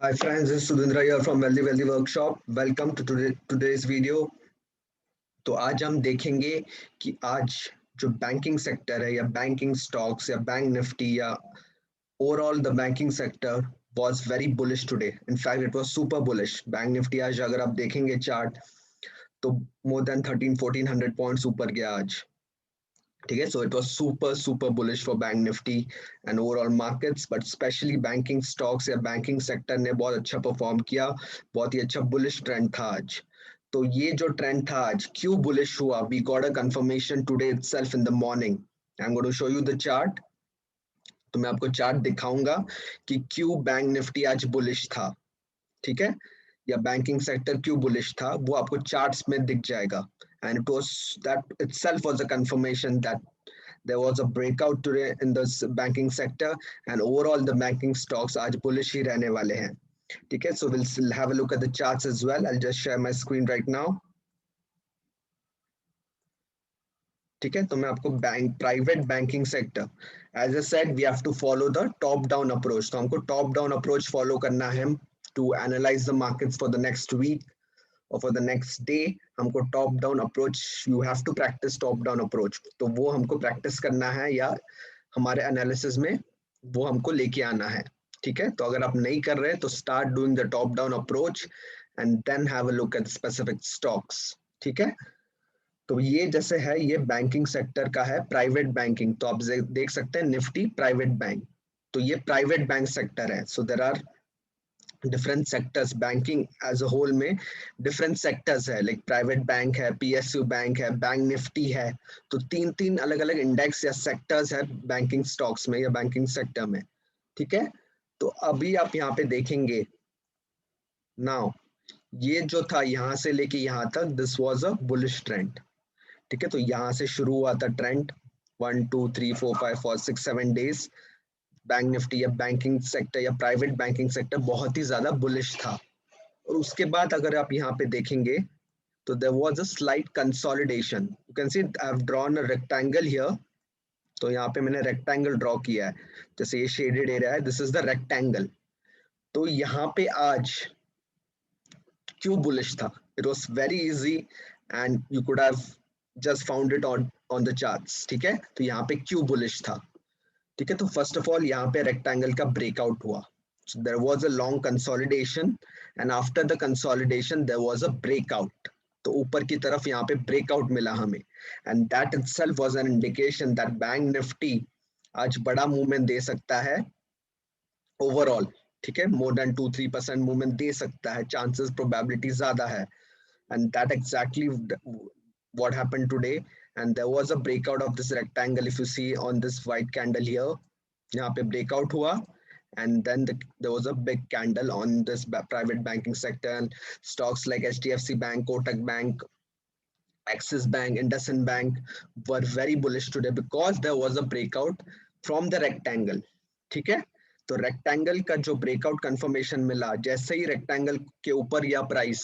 Hi friends, this is Sudhindra here from Wealthy Workshop. Welcome to today's video. तो आज हम देखेंगे कि आज जो बैंकिंग सेक्टर है या बैंकिंग स्टॉक्स या बैंक निफ्टी या overall the banking sector was very bullish today. In fact, it was super bullish. Bank Nifty आज अगर आप देखेंगे चार्ट तो more than 13-1400 पॉइंट्स ऊपर गया आज. ठीक है, so it was super bullish for bank Nifty and overall markets, but specially banking stocks या बैंकिंग सेक्टर ने बहुत अच्छा परफॉर्म किया. बहुत ही अच्छा बुलिश ट्रेंड था आज. तो ये जो ट्रेंड था आज क्यों बुलिश हुआ, we got a confirmation today itself in the morning. I am going to show you the chart. तो मैं आपको चार्ट दिखाऊंगा कि क्यों बैंक निफ्टी आज बुलिश था. ठीक है, या बैंकिंग सेक्टर क्यों बुलिश था वो आपको चार्ट्स में दिख जाएगा. And it was that itself was a confirmation that there was a breakout today in the banking sector and overall the banking stocks आज bullish ही रहने वाले हैं. ठीक है, so we'll have a look at the charts as well. I'll just share my screen right now. ठीक है, तो मैं आपको private banking sector, as a said we have to follow the top down approach. तो हमको top down approach follow करना है to analyse the markets for the next week और फॉर द नेक्स्ट डे. हमको top down approach, you have to practise top down approach. तो वो हमको practice करना है या हमारे एनालिसिस में वो हमको लेके आना है. ठीक है, तो अगर आप नहीं कर रहे तो start doing the top down approach and then have a look at specific stocks. ठीक है, तो ये जैसे है, ये बैंकिंग सेक्टर का है, प्राइवेट बैंकिंग. तो आप देख सकते हैं निफ्टी प्राइवेट बैंक. तो ये प्राइवेट बैंक सेक्टर है. So there are different sectors. Banking as a whole में डिफरेंट सेक्टर्स है, लाइक प्राइवेट बैंक है, पीएसयू बैंक है, बैंक निफ्टी है. तो तीन तीन अलग अलग इंडेक्स या सेक्टर्स है बैंकिंग स्टॉक्स में या बैंकिंग सेक्टर में. ठीक है, तो अभी आप यहाँ पे देखेंगे नाउ, ये जो था यहाँ से लेके यहाँ तक, this was a bullish trend. ठीक है, तो यहाँ से शुरू हुआ था ट्रेंड 1 2 3 4 5 6 7 डेज. बैंक निफ्टी या बैंकिंग सेक्टर या प्राइवेट बैंकिंग सेक्टर बहुत ही ज्यादा बुलिश था. और उसके बाद अगर आप यहाँ पे देखेंगे तो there was a slight consolidation. You can see I have drawn a rectangle here. तो यहाँ पे मैंने रेक्टेंगल ड्रॉ किया है, जैसे ये शेडेड एरिया है, दिस इज द रेक्टेंगल. तो यहाँ पे आज क्यों बुलिश था, it was very easy and you could have just found it on the charts. ठीक है, तो यहाँ पे क्यों बुलिश था. ठीक है, तो फर्स्ट ऑफ ऑल यहाँ पे रेक्टेंगल का ब्रेकआउट हुआ. So there was a long consolidation and after the consolidation there was a breakout. तो ऊपर की तरफ यहाँ पे ब्रेकआउट मिला हमें and that itself was an indication that bank Nifty आज बड़ा मूवमेंट दे सकता है ओवरऑल. ठीक है, मोर देन 2-3% मूवमेंट दे सकता है, चांसेस प्रोबेबिलिटी ज्यादा है. And that exactly what happened today. And there was a breakout of this rectangle, if you see on this white candle here. यहाँ पे breakout हुआ and then there was a big candle on this private banking sector, and stocks like HDFC Bank, Kotak Bank, Axis Bank, IndusInd Bank were very bullish today because there was a breakout from the rectangle. ठीक है, तो rectangle का जो breakout confirmation मिला, जैसे ही rectangle के ऊपर या price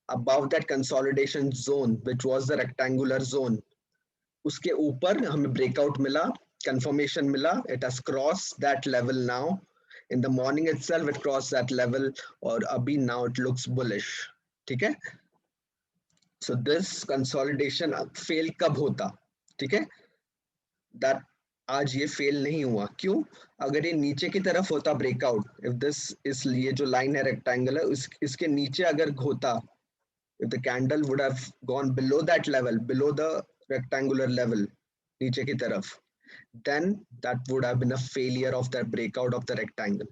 above that consolidation zone which was the rectangular zone, उसके ऊपर हमें ब्रेकआउट मिला, कंफर्मेशन मिला. It has cross that level now. in the morning itself it crossed that level और अभी now it looks bullish. ठीक है, so this consolidation फेल कब होता. ठीक है, that आज ये फेल नहीं हुआ. क्यों, अगर ये नीचे की तरफ होता ब्रेकआउट, इफ दिस इस ये जो लाइन है रेक्टेंगल है इसके नीचे अगर होता, if the candle would have gone below that level, below the rectangular level, नीचे की तरफ, then that would have been a failure of the breakout of the rectangle.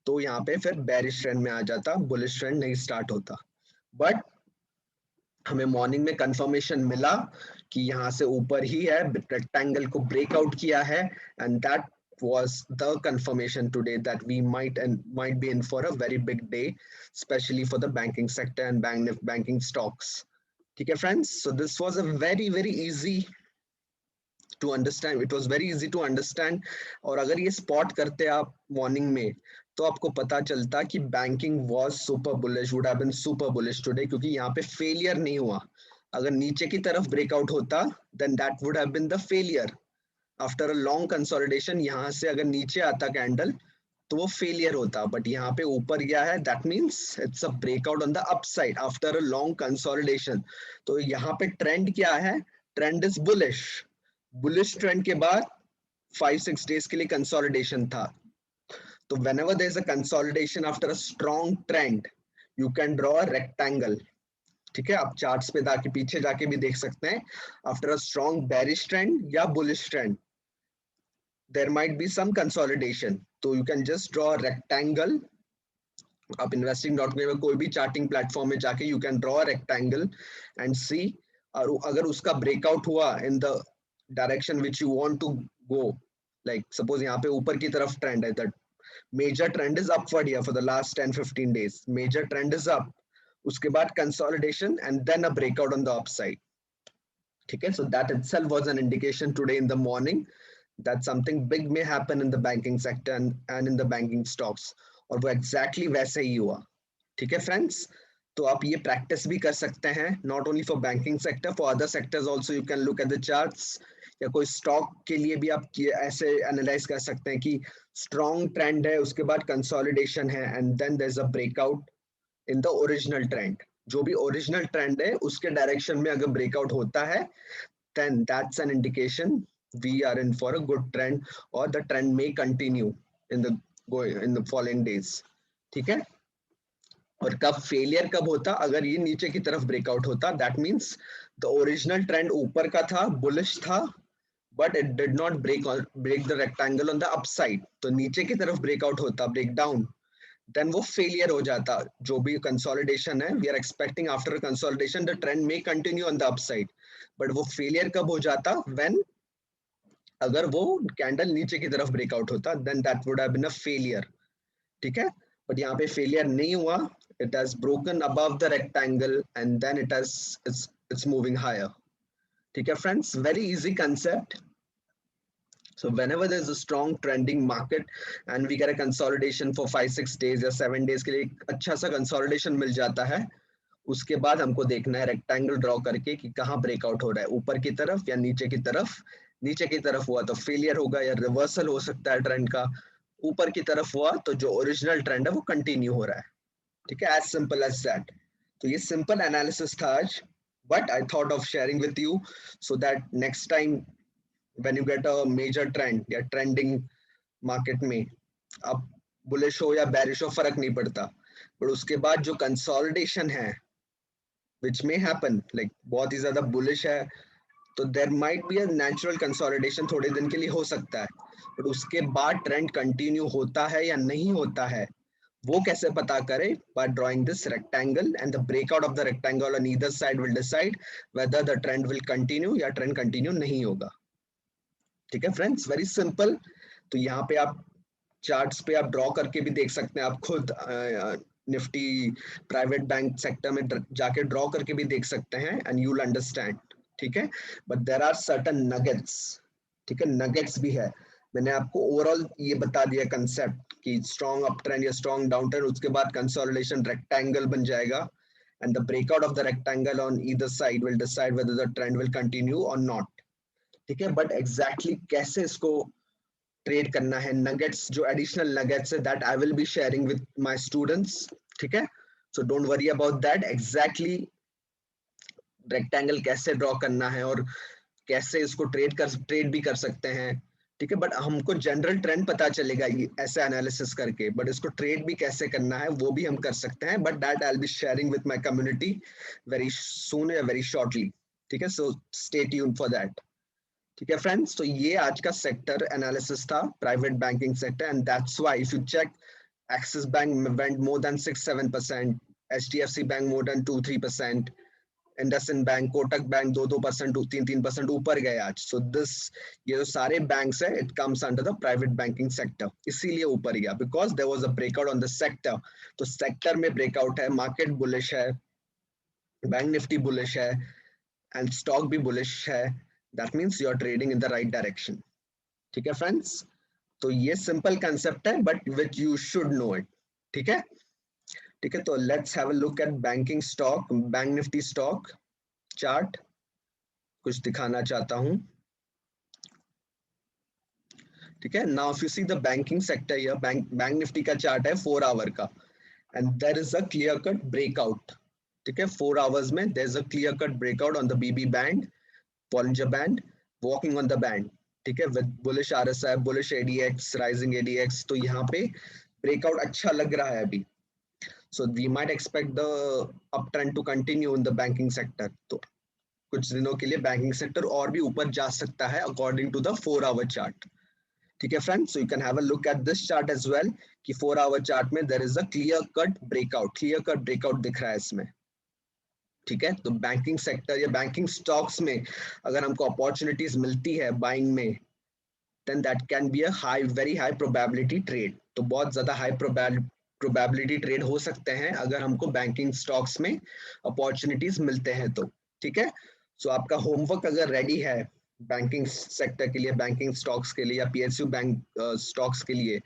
तो यहाँ पे फिर bearish trend में आ जाता, bullish trend नहीं start होता. But हमें मॉर्निंग में कंफर्मेशन मिला कि यहाँ से ऊपर ही है, रेक्टेंगल को ब्रेकआउट किया है and that was the confirmation today that we might be in for a very big day, especially for the banking sector and banking stocks. ठीक है friends, so this was a very easy to understand. It was very easy to understand. और अगर ये spot करते आप morning में तो आपको पता चलता कि banking was super bullish, would have been super bullish today, क्योंकि यहाँ पे फेलियर नहीं हुआ. अगर नीचे की तरफ ब्रेकआउट होता then that would have been the failure. After a long consolidation यहाँ से अगर नीचे आता कैंडल तो वो फेलियर होता, बट यहाँ पे ऊपर गया है, that means it's a breakout on the upside after a long consolidation. तो यहाँ पे ट्रेंड क्या है? Trend is bullish. Bullish trend के बाद 5-6 days के लिए कंसोलिडेशन था। तो whenever there is a consolidation after a strong trend, you can draw a rectangle. ठीक है, आप चार्ट्स पे जाके पीछे जाके भी देख सकते हैं, after a strong bearish trend या bullish trend there might be some consolidation. तो you can just draw a rectangle. आप investing.com में कोई भी चार्टिंग प्लेटफॉर्म में जाके you can draw a rectangle and see, और अगर उसका ब्रेकआउट हुआ in the direction which you want to go, like suppose यहाँ पे ऊपर की तरफ ट्रेंड है, that major trend is upward here for the last 10-15 days, major trend is up, उसके बाद consolidation and then a breakout on the upside. ठीक है, so that itself was an indication today in the morning that something big may happen in the banking sector and in the banking stocks, और वो exactly वैसे ही हुआ। ठीक है friends, तो आप ये प्रैक्टिस भी कर सकते हैं, not only for banking sector, for other sectors also you can look at the charts, या कोई स्टॉक के लिए भी आप ऐसे एनालाइज कर सकते हैं कि स्ट्रॉन्ग ट्रेंड है, उसके बाद कंसोलिडेशन है, and then there is a breakout in the original trend. जो भी ओरिजिनल ट्रेंड है उसके डायरेक्शन में अगर ब्रेकआउट होता है, then that's an indication we are in for a good trend, or the trend may continue in the following days. ठीक है, और कब फेलियर कब होता? अगर ये नीचे की तरफ ब्रेकआउट होता, that means the original trend ऊपर का था, बुलिश था, but it did not break the rectangle on the upside. तो नीचे की तरफ ब्रेकआउट होता, ब्रेक डाउन, देन वो फेलियर हो जाता। जो भी कंसोलिडेशन है, we are expecting after consolidation the trend may continue on the upside, but वो फेलियर कब हो जाता? व्हेन, अगर वो कैंडल नीचे की तरफ ब्रेकआउट होता, then that would have been a failure. ठीक है, बट यहाँ पे फेलियर नहीं हुआ, it has broken above the rectangle and then it's moving higher. ठीक है friends, very easy concept. So whenever there's a strong trending market and we get a consolidation for 5-6 days या 7 days के लिए एक अच्छा सा consolidation मिल जाता है, उसके बाद हमको देखना है रेक्टेंगल ड्रॉ करके कि कहाँ ब्रेकआउट हो रहा है, ऊपर की तरफ या नीचे की तरफ। नीचे की तरफ हुआ तो फेलियर होगा या रिवर्सल हो सकता है ट्रेंड का, ऊपर की तरफ हुआ तो जो ओरिजिनल ट्रेंड है वो कंटिन्यू हो रहा है। ठीक है, एज सिंपल एज दैट। तो ये सिंपल एनालिसिस था आज, but I thought of sharing with you so that next time when you get a major trend या trending market में, अब बुलिश हो या बेरिश हो फर्क नहीं पड़ता, पर उसके बाद जो कंसोलिडेशन है which may happen, like बहुत ही ज्यादा बुलिश है तो there might be a natural consolidation, थोड़े दिन के लिए हो सकता है, बट उसके बाद ट्रेंड कंटिन्यू होता है या नहीं होता है, वो कैसे पता करें? by drawing this rectangle, and the breakout of the rectangle on either side will decide whether the trend will continue या ट्रेंड कंटिन्यू नहीं होगा। ठीक है फ्रेंड्स, वेरी सिंपल। तो यहाँ पे आप चार्ट्स पे आप ड्रॉ करके भी देख सकते हैं, आप खुद निफ्टी प्राइवेट बैंक सेक्टर में जाके ड्रॉ करके भी देख सकते हैं, एंड यू विल अंडरस्टैंड। ठीक है, but there are certain nuggets. ठीक है, नगेट्स भी है। मैंने आपको ओवरऑल ये बता दिया कंसेप्ट कि स्ट्रॉन्ग अप ट्रेंड या स्ट्रॉन्ग डाउन ट्रेंड, उसके बाद कंसोलिडेशन रेक्टेंगल बन जाएगा, and the breakout of the rectangle on either side will decide whether the trend will continue और नॉट। ठीक है, बट एग्जैक्टली कैसे इसको ट्रेड करना है, नगेट्स जो एडिशनल नगेट्स है, that I will be sharing with my students. ठीक है, so don't worry about that, exactly rectangle कैसे ड्रॉ करना है और कैसे इसको ट्रेड भी कर सकते हैं। ठीक है, बट हमको जनरल ट्रेंड पता चलेगा ये ऐसे एनालिसिस करके, बट इसको ट्रेड भी कैसे करना है वो भी हम कर सकते हैं, but that I will be sharing with my community very soon या वेरी शॉर्टली। ठीक है, so stay tuned for that. ठीक है फ्रेंड्स, तो ये आज का सेक्टर एनालिसिस था, private banking sector, and that's why if you check, Axis bank went more than 6-7%, HDFC bank more than 2-3%, IndusInd bank, Kotak bank 2-2%, 3-3% ऊपर गए आज। सो दिस, ये जो सारे बैंक्स है, it comes under the private banking sector, इसीलिए ऊपर गया, because there was a breakout on the sector. तो सेक्टर में ब्रेकआउट है, मार्केट बुलिश है, बैंक निफ्टी बुलिश है, एंड स्टॉक भी बुलिश है, that means you are trading in the right direction. ठीक है फ्रेंड्स, तो ये सिंपल कंसेप्ट है, but which you should know it. ठीक है, ठीक है, तो let's have a look at banking stock, bank Nifty stock chart कुछ दिखाना चाहता हूं। ठीक है। Now if you see the banking sector, या बैंक निफ्टी का चार्ट है 4 आवर का, and there is a clear cut breakout. ठीक है, 4 आवर्स में there is a clear cut breakout on the BB band, Bollinger Band, walking on the band, ठीक है, with bullish RSI, bullish ADX, rising ADX। तो यहाँ पे breakout अच्छा लग रहा है अभी। So we might expect the uptrend to continue in the banking sector। तो कुछ दिनों के लिए बैंकिंग सेक्टर और भी ऊपर जा सकता है according to the 4 hour chart. ठीक है friends, so you can have a look at this chart as well कि 4 आवर चार्ट में there is a clear cut breakout दिख रहा है इसमें। ठीक है, तो बैंकिंग सेक्टर या बैंकिंग स्टॉक्स में अगर हमको अपॉर्चुनिटीज मिलती है बाइंग में, then that can be a very high probability trade. तो बहुत ज्यादा हाई प्रोबेबिलिटी ट्रेड हो सकते हैं अगर हमको बैंकिंग स्टॉक्स में अपॉर्चुनिटीज मिलते हैं तो। ठीक है, सो आपका होमवर्क अगर रेडी है बैंकिंग सेक्टर के लिए, बैंकिंग स्टॉक्स के लिए या पीएसयू बैंक स्टॉक्स के लिए,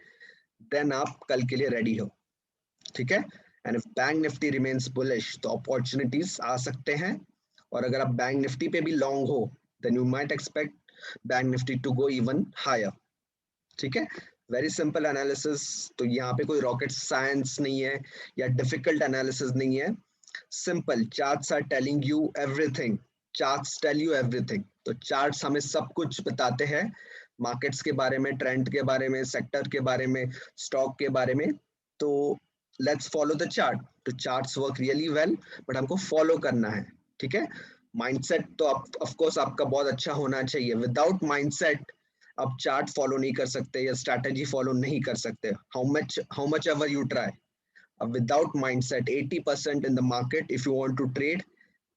देन आप कल के लिए रेडी हो। ठीक है, and if bank Nifty remains bullish तो अपॉर्चुनिटीज आ सकते हैं, और अगर आप बैंक निफ्टी पे भी लॉन्ग हो then you might expect bank Nifty to go even higher. ठीक है, वेरी सिंपल एनालिसिस। तो यहाँ पे कोई रॉकेट साइंस नहीं है या डिफिकल्ट एनालिसिस नहीं है, simple. Charts are telling you everything, charts tell you everything. तो चार्ट्स हमें सब कुछ बताते हैं मार्केट्स के बारे में, ट्रेंड के बारे में, सेक्टर के बारे में, स्टॉक के बारे में। तो लेट्स फॉलो द चार्ट। तो charts work really well, but हमको फॉलो करना है। ठीक है, माइंडसेट तो ऑफ कोर्स आपका बहुत अच्छा होना चाहिए। विदाउट माइंडसेट आप चार्ट फॉलो नहीं कर सकते या स्ट्रैटेजी फॉलो नहीं कर सकते, how much ever you try. Without mindset 80% in the market if you want to trade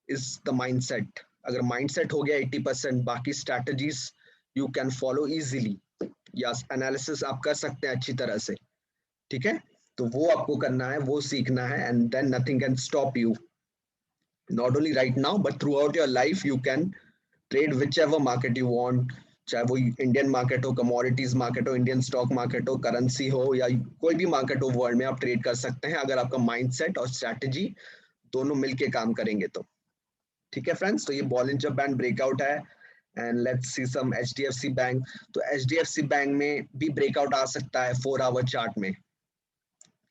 is the mindset. अगर माइंडसेट हो गया 80%, बाकी strategies you can follow easily, या एनालिसिस आप कर सकते हैं अच्छी तरह से। ठीक है, तो वो आपको करना है, वो सीखना है, and then nothing can stop you, not only right now but throughout your life. You can trade whichever market you want, चाहे वो इंडियन मार्केट हो, कमोडिटीज मार्केट हो, इंडियन स्टॉक मार्केट हो, करेंसी हो, या कोई भी market हो वर्ल्ड में, आप ट्रेड कर सकते हैं अगर आपका माइंडसेट और स्ट्रैटेजी दोनों मिलके काम करेंगे तो। ठीक है फ्रेंड्स, तो ये बॉलिंजर बैंड ब्रेकआउट है, and let's see some HDFC bank. तो एचडीएफसी बैंक में भी ब्रेकआउट आ सकता है 4 आवर चार्ट में।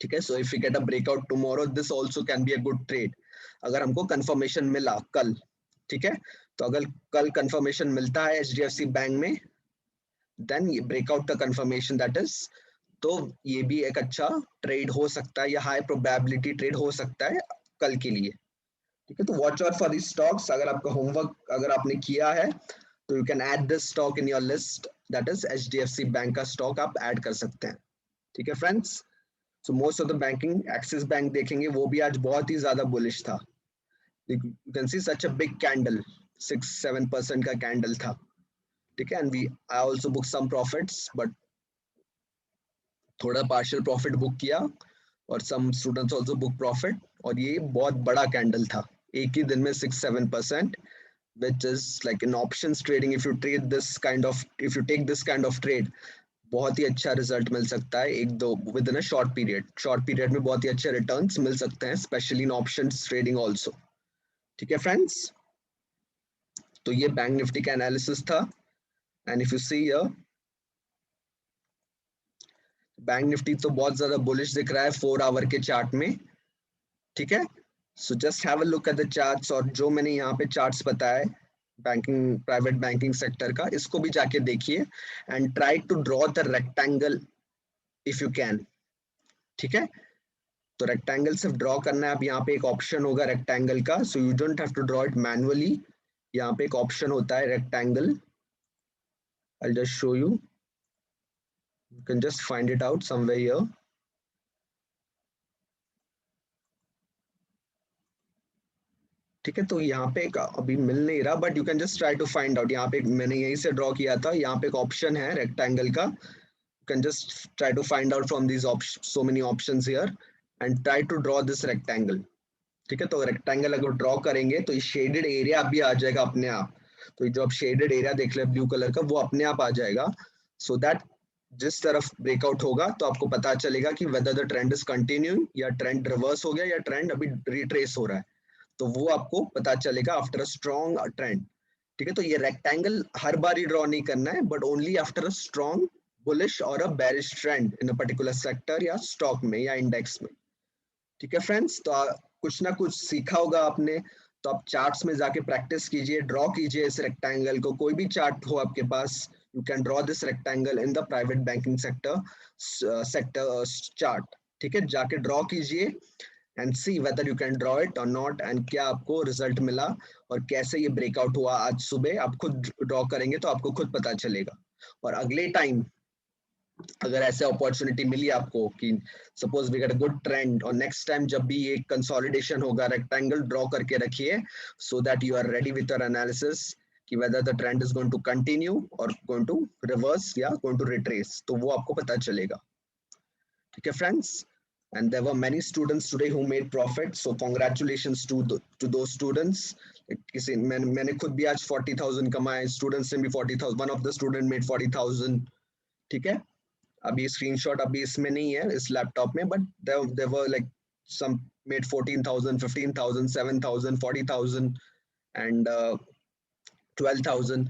ठीक है, so if you get a breakout tomorrow, this also can be a good trade अगर हमको कंफर्मेशन मिला कल। ठीक है, तो अगर कल कंफर्मेशन मिलता है एचडीएफसी बैंक में, देन ये ब्रेकआउट का कंफर्मेशन दैट इज, तो ये भी एक अच्छा ट्रेड हो सकता है या हाई प्रोबेबिलिटी ट्रेड हो सकता है कल के लिए। ठीक है, तो watch out for this stocks. अगर आपका होमवर्क अगर आपने किया है तो you can add this stock in your list, that is HDFC bank का स्टॉक आप ऐड कर सकते हैं। ठीक है friends, so most of the banking, axis bank देखेंगे वो भी आज बहुत ही ज्यादा बुलिश था। You can C such a big candle, 6-7% का कैंडल था। ठीक है, and we I also book some profits, but थोड़ा पार्शियल प्रॉफिट बुक किया, और some students also book profit. और ये बहुत बड़ा कैंडल था, एक ही दिन में 6-7%, which is like in options trading, if you trade this kind of, if you take this kind of trade, बहुत ही अच्छा रिजल्ट मिल सकता है एक दो with in a short period में बहुत ही अच्छे रिटर्न्स मिल सकते हैं, specially in options trading also. ठीक है फ्रेंड्स, तो ये बैंक निफ्टी का एनालिसिस था, and if you see here bank Nifty तो बहुत ज्यादा बुलिश दिख रहा है 4 आवर के चार्ट में। ठीक है, so just have a look at the charts, और जो मैंने यहाँ पे चार्ट्स बताए बैंकिंग, प्राइवेट बैंकिंग सेक्टर का, इसको भी जाके देखिए and try to draw the rectangle if you can. ठीक है, तो रेक्टेंगल सिर्फ ड्रॉ करना है। अब यहाँ पे एक ऑप्शन होगा रेक्टेंगल का, so you don't have to draw it manually. यहाँ पे एक ऑप्शन होता है rectangle, I just show you, you can just find it out somewhere here. ठीक है, तो यहाँ पे अभी मिल नहीं रहा, but you can just try to find out. यहाँ पे मैंने यहीं से ड्रॉ किया था, यहाँ पे एक ऑप्शन है रेक्टेंगल का, you can just try to find out from these so many options here and try to draw this rectangle. ठीक है, तो रेक्टेंगल अगर ड्रॉ करेंगे तो ये शेडेड एरिया भी आ जाएगा अपने आप। तो जो आप शेडेड एरिया देख रहे हैं ब्लू कलर का, वो अपने आप आ जाएगा, सो दैट जिस तरफ ब्रेकआउट होगा तो आपको पता चलेगा कि whether the trend is continuing या ट्रेंड रिवर्स हो गया या ट्रेंड अभी रिट्रेस हो रहा है, तो वो आपको पता चलेगा आफ्टर अ स्ट्रॉन्ग ट्रेंड। ठीक है, तो ये रेक्टेंगल हर बार ही ड्रॉ नहीं करना है, but only after a strong bullish or a bearish trend in a particular sector या स्टॉक में या इंडेक्स में। ठीक है फ्रेंड्स, तो कुछ ना कुछ सीखा होगा आपने। तो आप चार्ट्स में जाके प्रैक्टिस कीजिए, ड्रॉ कीजिए इस रेक्टेंगल को, कोई भी चार्ट हो आपके पास, you can draw this rectangle in the private banking sector chart. ठीक है, जाके ड्रॉ कीजिए and see whether you can draw it or not, and क्या आपको रिजल्ट मिला और कैसे ये ब्रेकआउट हुआ आज सुबह। आप खुद ड्रॉ करेंगे तो आपको खुद पता चलेगा। और अगले टाइम अगर ऐसे अपॉर्चुनिटी मिली आपको कि suppose we get a good trend, और नेक्स्ट टाइम जब भी ये कंसोलिडेशन होगा, रेक्टेंगल ड्रॉ करके रखिए so that you are ready with your analysis कि whether the trend is going to continue or going to reverse या गोइंग टू रिट्रेस, तो वो आपको पता चलेगा। ठीक है friends, and there were many students today who made profit, so congratulations to those students। किसी मैंने खुद भी आज 40,000 कमाए, स्टूडेंट्स ने भी 40,000, one of the student made 40,000। ठीक है, अभी स्क्रीनशॉट अभी इसमें नहीं है इस लैपटॉप में, but there were like some made 14,000, 15,000, 7,000, 40,000 and 12,000।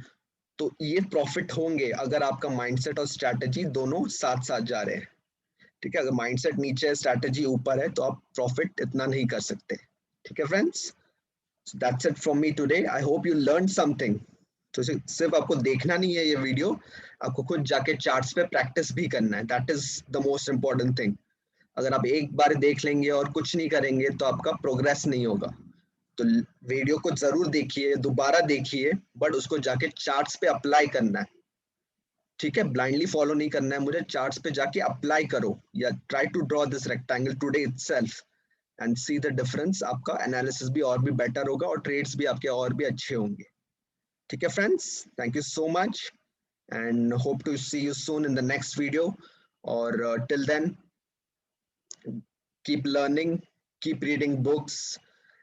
तो ये प्रॉफिट होंगे अगर आपका माइंडसेट और स्ट्रैटेजी दोनों साथ साथ जा रहे हैं। ठीक है, अगर माइंडसेट नीचे है, स्ट्रैटेजी ऊपर है, तो आप प्रॉफिट इतना नहीं कर सकते। ठीक है friends, that's it from me today. I hope you learn something. तो सिर्फ आपको देखना नहीं है ये वीडियो, आपको खुद जाके चार्ट्स पे प्रैक्टिस भी करना है। That is the most important thing. अगर आप एक बार देख लेंगे और कुछ नहीं करेंगे तो आपका प्रोग्रेस नहीं होगा। तो वीडियो को जरूर देखिए, दोबारा देखिए, बट उसको जाके चार्ट्स पे अप्लाई करना है। ठीक है, ब्लाइंडली फॉलो नहीं करना है मुझे, चार्ट्स पे जाके अप्लाई करो या try to draw this rectangle today itself and see the difference. आपका एनालिसिस भी और भी बेटर होगा और ट्रेड्स भी आपके और भी अच्छे होंगे। ठीक है friends, thank you so much and hope to see you soon in the next video, or till then keep learning, keep reading books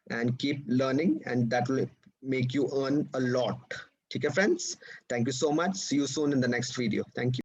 and keep learning, and that will make you earn a lot. Okay friends, thank you so much, see you soon in the next video, thank you.